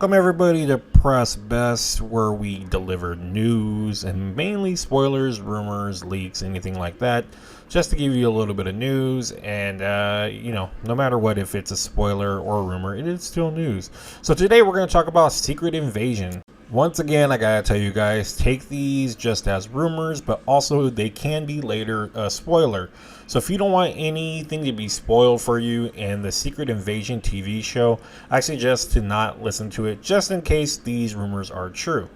Welcome everybody to Press Best, where we deliver news and mainly spoilers, rumors, leaks, anything like that, just to give you a little bit of news. And no matter what, if it's a spoiler or a rumor, it is still news. So today we're going to talk about Secret Invasion. Once again, I gotta tell you guys, take these just as rumors, but also they can be later a spoiler. So if you don't want anything to be spoiled for you in the Secret Invasion TV show, I suggest to not listen to it just in case these rumors are true.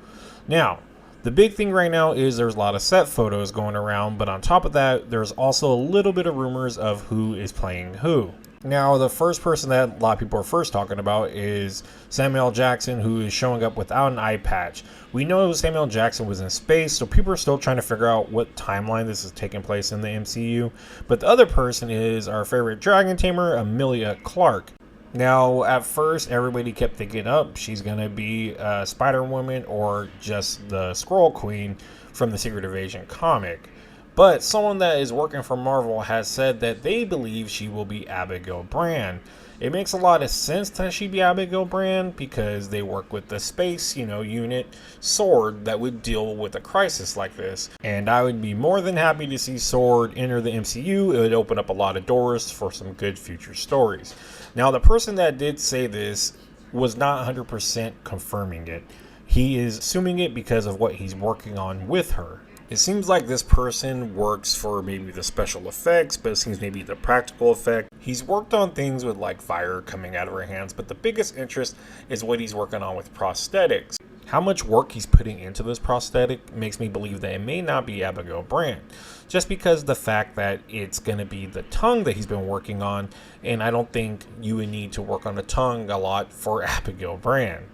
Now, the big thing right now is there's a lot of set photos going around, but on top of that, there's also a little bit of rumors of who is playing who. Now, the first person that a lot of people are first talking about is Samuel Jackson, who is showing up without an eye patch. We know Samuel Jackson was in space, so people are still trying to figure out what timeline this is taking place in the MCU. But the other person is our favorite dragon tamer, Emilia Clarke. Now, at first, everybody kept thinking, she's going to be Spider-Woman or just the Skrull Queen from the Secret Invasion comic. But someone that is working for Marvel has said that they believe she will be Abigail Brand. It makes a lot of sense that she'd be Abigail Brand because they work with the space, unit SWORD that would deal with a crisis like this. And I would be more than happy to see SWORD enter the MCU. It would open up a lot of doors for some good future stories. Now, the person that did say this was not 100% confirming it. He is assuming it because of what he's working on with her. It seems like this person works for maybe the special effects, but it seems maybe the practical effect. He's worked on things with like fire coming out of her hands, but the biggest interest is what he's working on with prosthetics. How much work he's putting into this prosthetic makes me believe that it may not be Abigail Brand, just because the fact that it's going to be the tongue that he's been working on, and I don't think you would need to work on the tongue a lot for Abigail Brand.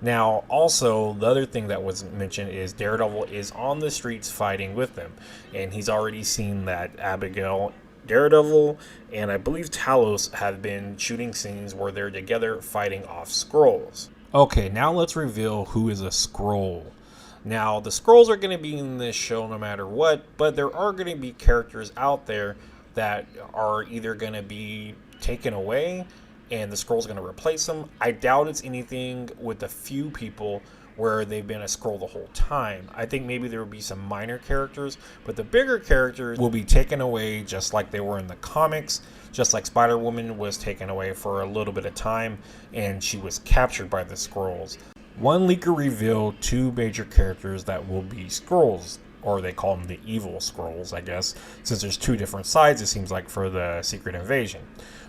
Now, also, the other thing that was mentioned is Daredevil is on the streets fighting with them. And he's already seen that Abigail, Daredevil, and I believe Talos have been shooting scenes where they're together fighting off Skrulls. Okay, now let's reveal who is a Skrull. Now, the Skrulls are going to be in this show no matter what, but there are going to be characters out there that are either going to be taken away and the Skrull's going to replace them. I doubt it's anything with a few people where they've been a Skrull the whole time. I think maybe there will be some minor characters, but the bigger characters will be taken away just like they were in the comics, just like Spider-Woman was taken away for a little bit of time, and she was captured by the Skrulls. One leaker revealed two major characters that will be Skrulls, or they call them the evil Skrulls, I guess, since there's two different sides, it seems like, for the Secret Invasion.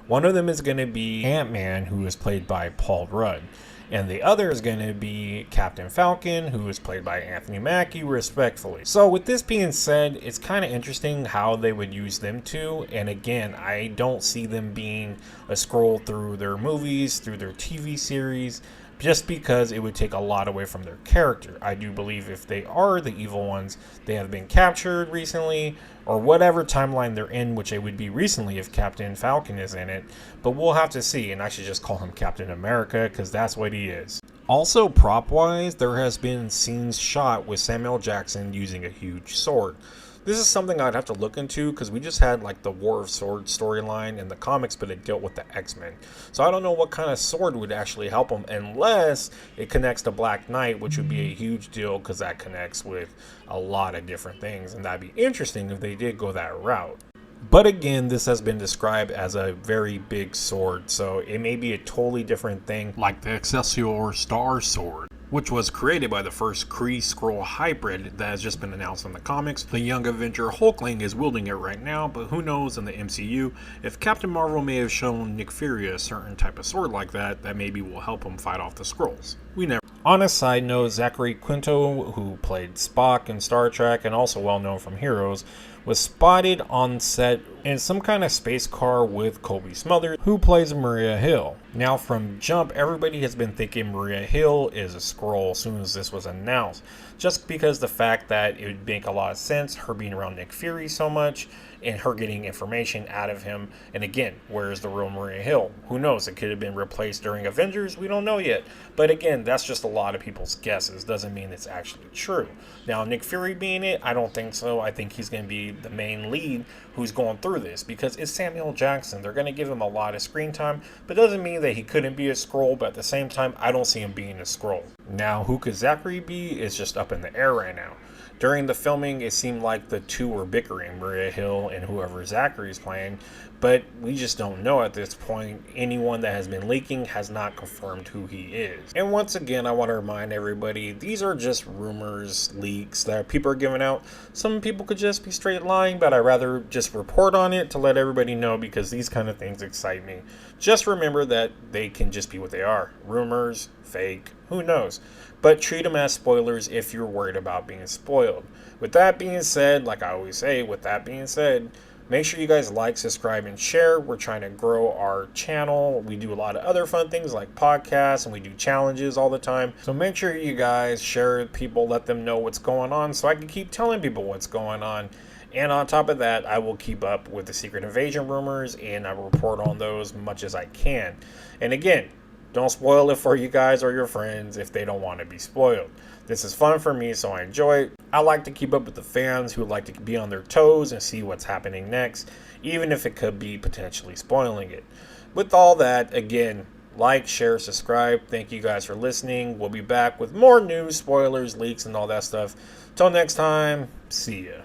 One of them is going to be Ant-Man, who is played by Paul Rudd. And the other is going to be Captain Falcon, who is played by Anthony Mackie, respectfully. So with this being said, it's kind of interesting how they would use them two. And again, I don't see them being a Skrull through their movies, through their TV series, just because it would take a lot away from their character. I do believe if they are the evil ones, they have been captured recently, or whatever timeline they're in, which it would be recently if Captain Falcon is in it. But we'll have to see, and I should just call him Captain America, because that's what he is. Also, prop-wise, there has been scenes shot with Samuel Jackson using a huge sword. This is something I'd have to look into because we just had like the War of Swords storyline in the comics, but it dealt with the X-Men. So I don't know what kind of sword would actually help him unless it connects to Black Knight, which would be a huge deal because that connects with a lot of different things. And that'd be interesting if they did go that route. But again, this has been described as a very big sword, so it may be a totally different thing like the Excelsior Star Sword, which was created by the first Kree-Skrull hybrid that has just been announced in the comics. The young Avenger Hulkling is wielding it right now, but who knows in the MCU if Captain Marvel may have shown Nick Fury a certain type of sword like that maybe will help him fight off the Skrulls. We never. On a side note, Zachary Quinto, who played Spock in Star Trek and also well known from Heroes, was spotted on set in some kind of space car with Colby Smulders, who plays Maria Hill. Now from jump, everybody has been thinking Maria Hill is a Skrull as soon as this was announced, just because the fact that it would make a lot of sense, her being around Nick Fury so much, and her getting information out of him. And again, where is the real Maria Hill? Who knows? It could have been replaced during Avengers. We don't know yet. But again, that's just a lot of people's guesses. Doesn't mean it's actually true. Now, Nick Fury being it, I don't think so. I think he's going to be the main lead who's going through this, because it's Samuel Jackson. They're going to give him a lot of screen time, but doesn't mean that he couldn't be a Skrull. But at the same time, I don't see him being a Skrull. Now, who could Zachary be is just up in the air right now. During the filming, it seemed like the two were bickering, Maria Hill and whoever Zachary's playing, but we just don't know at this point. Anyone that has been leaking has not confirmed who he is. And once again, I want to remind everybody, these are just rumors, leaks that people are giving out. Some people could just be straight lying, but I'd rather just report on it to let everybody know, because these kind of things excite me. Just remember that they can just be what they are. Rumors, fake, who knows? But treat them as spoilers if you're worried about being spoiled. With that being said, like I always say, make sure you guys like, subscribe, and share. We're trying to grow our channel. We do a lot of other fun things like podcasts, and we do challenges all the time. So make sure you guys share with people, let them know what's going on, so I can keep telling people what's going on. And on top of that, I will keep up with the Secret Invasion rumors, and I will report on those much as I can. And again, don't spoil it for you guys or your friends if they don't want to be spoiled. This is fun for me, so I enjoy it. I like to keep up with the fans who like to be on their toes and see what's happening next, even if it could be potentially spoiling it. With all that, again, like, share, subscribe. Thank you guys for listening. We'll be back with more news, spoilers, leaks, and all that stuff. Till next time, see ya.